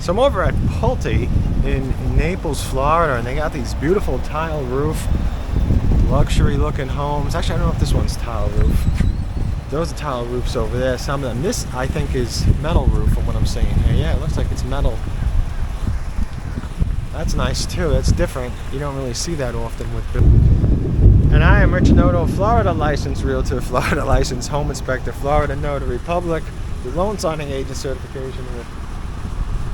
So I'm over at Pulte in Naples, Florida, and they got these beautiful tile roof, luxury looking homes. Actually, I don't know if this one's tile roof. Those are tile roofs over there, some of them. This, I think, is metal roof from what I'm seeing here. Yeah, it looks like it's metal. That's nice too, that's different. You don't really see that often with buildings. And I am Noto, Florida licensed realtor, Florida licensed home inspector, Florida Notary Public, the loan signing agent certification with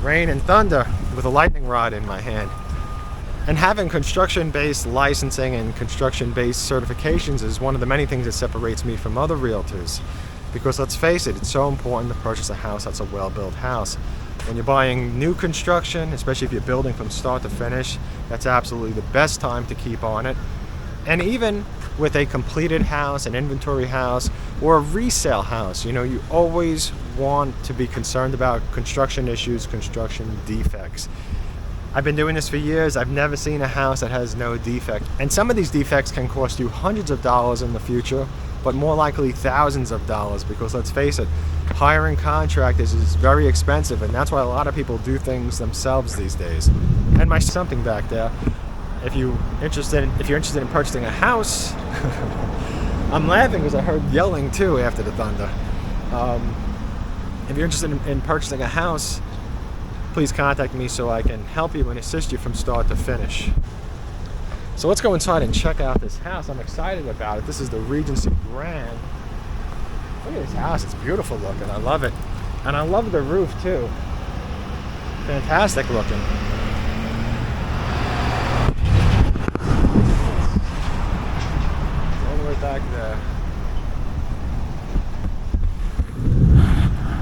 rain and thunder with a lightning rod in my hand. And having construction-based licensing and construction-based certifications is one of the many things that separates me from other realtors. Because let's face it, it's so important to purchase a house that's a well-built house. When you're buying new construction, especially if you're building from start to finish, that's absolutely the best time to keep on it. And even with a completed house, an inventory house, or a resale house, you know, you always want to be concerned about construction issues, construction defects. I've been doing this for years. I've never seen a house that has no defect. And some of these defects can cost you hundreds of dollars in the future, but more likely thousands of dollars, because let's face it, hiring contractors is very expensive, and that's why a lot of people do things themselves these days. And my something back there, if you're interested in purchasing a house, I'm laughing because I heard yelling too after the thunder. If you're interested in purchasing a house, please contact me so I can help you and assist you from start to finish. So let's go inside and check out this house. I'm excited about it. This is the Regency Grande. Look at this house, it's beautiful looking, I love it. And I love the roof too. Fantastic looking. All the way back there.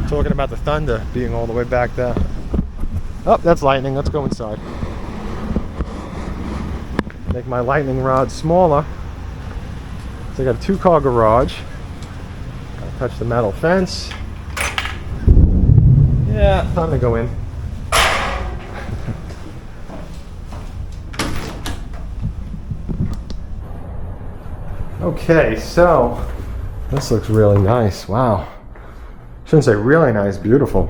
Talking about the thunder being all the way back there. Oh, that's lightning, let's go inside. Make my lightning rod smaller. So I got a 2-car garage. Gotta touch the metal fence. Yeah, time to go in. Okay, so this looks really nice. Wow. Shouldn't say really nice, beautiful.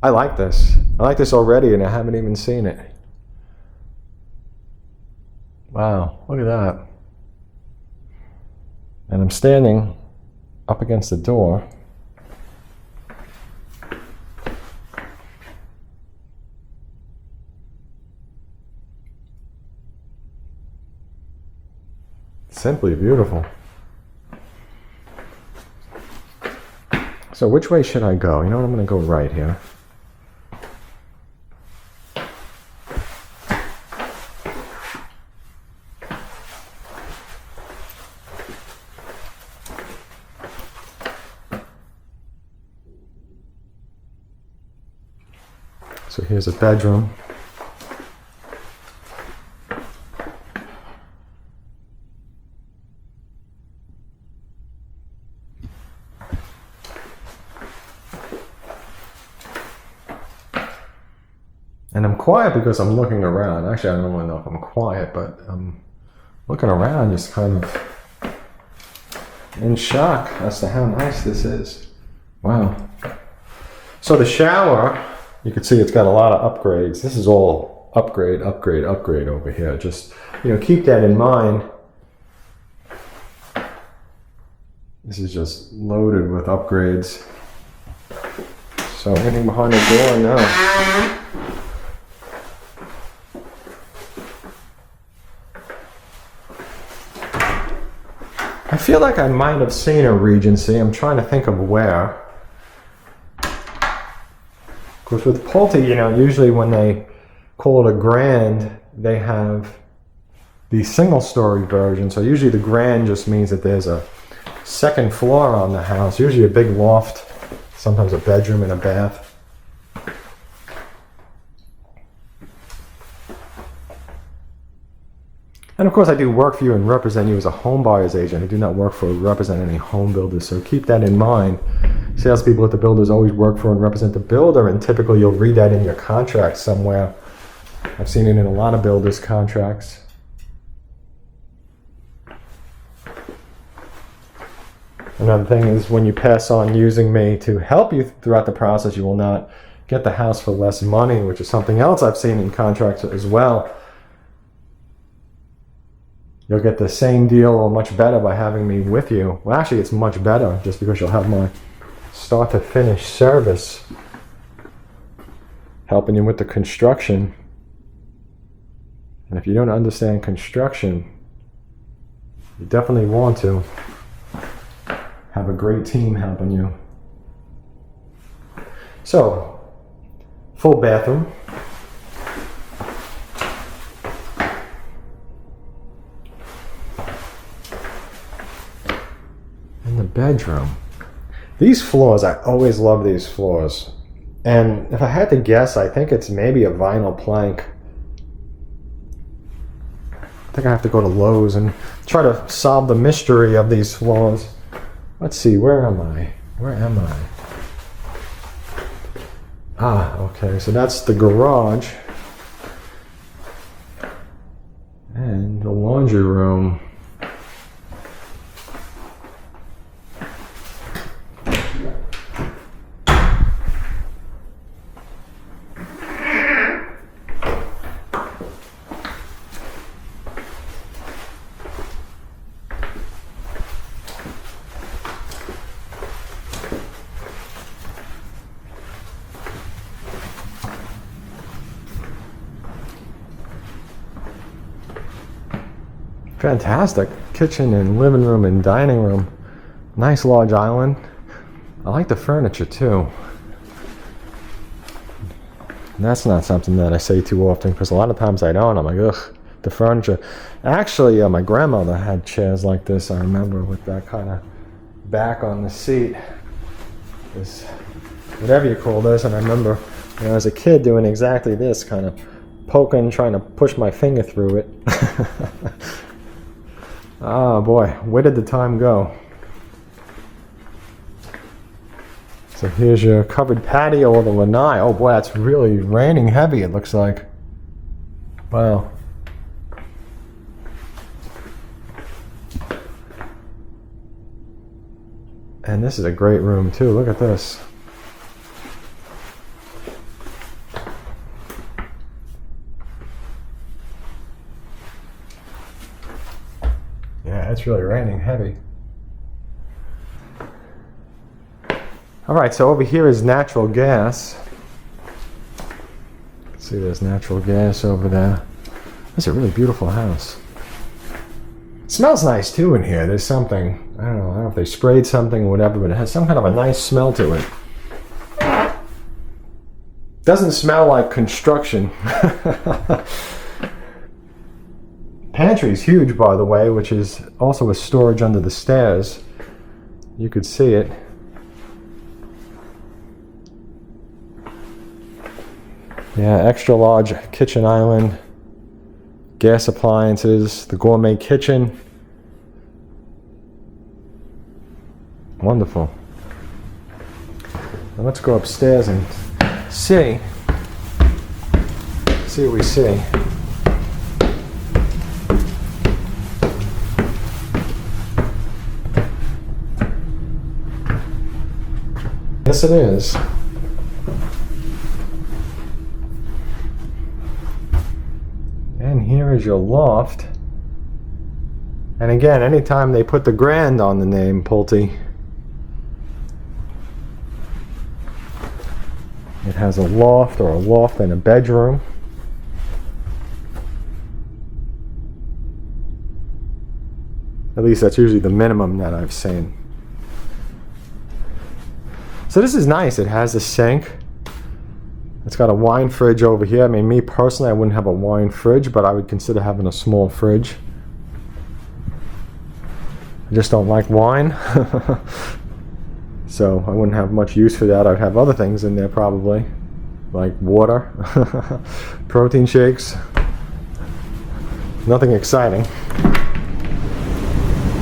I like this. I like this already and I haven't even seen it. Wow, look at that. And I'm standing up against the door. Simply beautiful. So which way should I go? You know what, I'm going to go right here. So here's a bedroom. And I'm quiet because I'm looking around. Actually, I don't really know if I'm quiet, but I'm looking around just kind of in shock as to how nice this is. Wow. So the shower, you can see it's got a lot of upgrades. This is all upgrade over here. Just, you know, keep that in mind. This is just loaded with upgrades. So anything behind the door? No. I feel like I might have seen a Regency. I'm trying to think of where. Because with Pulte, you know, usually when they call it a Grand, they have the single-story version. So usually the Grand just means that there's a second floor on the house. Usually a big loft, sometimes a bedroom and a bath. And of course, I do work for you and represent you as a home buyer's agent. I do not work for or represent any home builders, so keep that in mind. Salespeople at the builders always work for and represent the builder, and typically you'll read that in your contract somewhere. I've seen it in a lot of builders' contracts. Another thing is when you pass on using me to help you throughout the process, you will not get the house for less money, which is something else I've seen in contracts as well. You'll get the same deal or much better by having me with you. Well, actually, it's much better just because you'll have my start to finish service, helping you with the construction. And if you don't understand construction, you definitely want to have a great team helping you. So, full bathroom. And the bedroom. These floors, I always love these floors. And if I had to guess, I think it's maybe a vinyl plank. I think I have to go to Lowe's and try to solve the mystery of these floors. Let's see, where am I? Where am I? Ah, okay, so that's the garage. And the laundry room. Fantastic kitchen and living room and dining room. Nice large island. I like the furniture too. And that's not something that I say too often because a lot of times I don't. I'm like, ugh, the furniture. Actually, my grandmother had chairs like this, I remember, with that kind of back on the seat. This, whatever you call this. And I remember when I was a kid doing exactly this, kind of poking, trying to push my finger through it. Oh boy, where did the time go? So here's your covered patio or the lanai. Oh boy, it's really raining heavy, it looks like. Wow. And this is a great room too, look at this. Yeah, it's really raining heavy. All right, so over here is natural gas. See, there's natural gas over there. This is a really beautiful house. It smells nice too in here. There's something, I don't know if they sprayed something or whatever, but it has some kind of a nice smell to it. Doesn't smell like construction. Pantry is huge, by the way, which is also a storage under the stairs. You could see it. Yeah, extra large kitchen island, gas appliances, the gourmet kitchen. Wonderful. Now let's go upstairs and see what we see. Yes, it is. And here is your loft. And again, anytime they put the Grand on the name, Pulte, it has a loft or a loft and a bedroom. At least that's usually the minimum that I've seen. So this is nice. It has a sink. It's got a wine fridge over here. I mean, me personally, I wouldn't have a wine fridge, but I would consider having a small fridge. I just don't like wine. So I wouldn't have much use for that. I'd have other things in there probably, like water, protein shakes. Nothing exciting.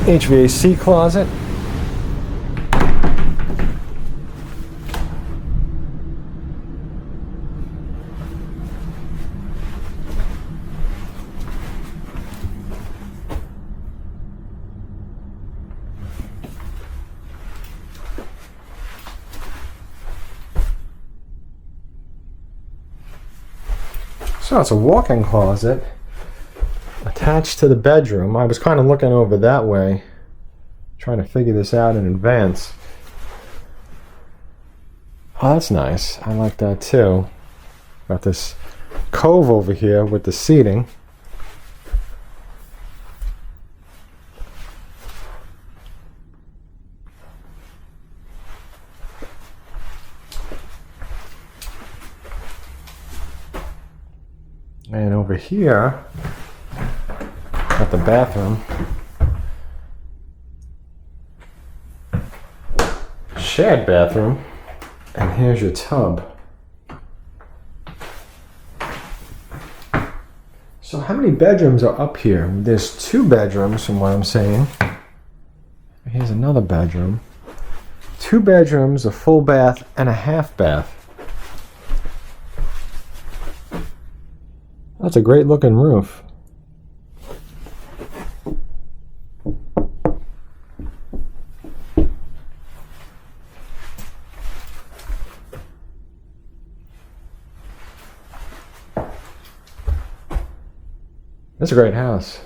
HVAC closet. So it's a walk-in closet attached to the bedroom. I was kind of looking over that way, trying to figure this out in advance. Oh, that's nice. I like that too. Got this cove over here with the seating. And over here, got the bathroom. Shared bathroom. And here's your tub. So how many bedrooms are up here? There's 2 bedrooms from what I'm saying. Here's another bedroom. 2 bedrooms, a full bath, and a half bath. That's a great looking roof. That's a great house.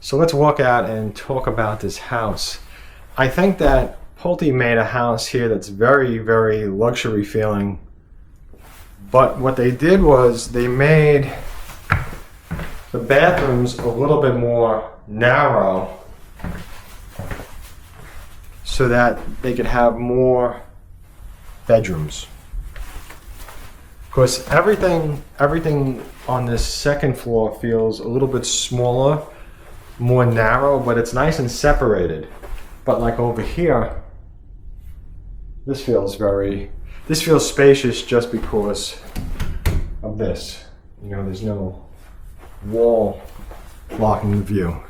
So let's walk out and talk about this house. I think that Pulte made a house here that's very, very luxury feeling. But what they did was they made the bathrooms a little bit more narrow so that they could have more bedrooms. Of course, everything on this second floor feels a little bit smaller, more narrow, but it's nice and separated. But like over here, this feels spacious just because of this. You know, there's no wall blocking the view.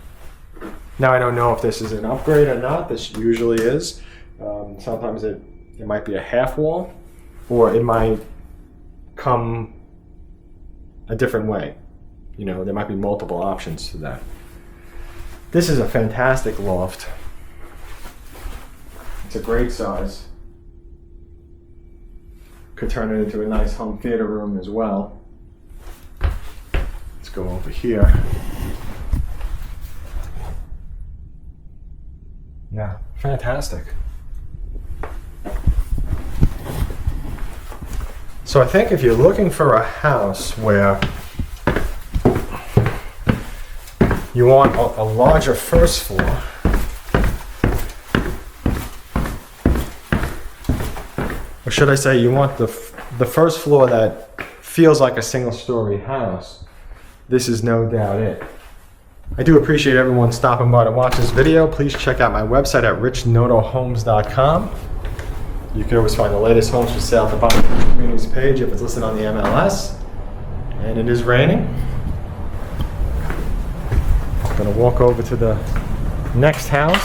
Now I don't know if this is an upgrade or not. This usually is. Sometimes it might be a half wall, or it might come a different way. You know, there might be multiple options to that. This is a fantastic loft. It's a great size. Could turn it into a nice home theater room as well. Let's go over here. Yeah, fantastic. So I think if you're looking for a house where you want a larger first floor, or should I say you want the first floor that feels like a single-story house, this is no doubt it. I do appreciate everyone stopping by to watch this video. Please check out my website at richnotohomes.com. You can always find the latest homes for sale at the bottom of the communities page if it's listed on the MLS. And it is raining. I'm going to walk over to the next house.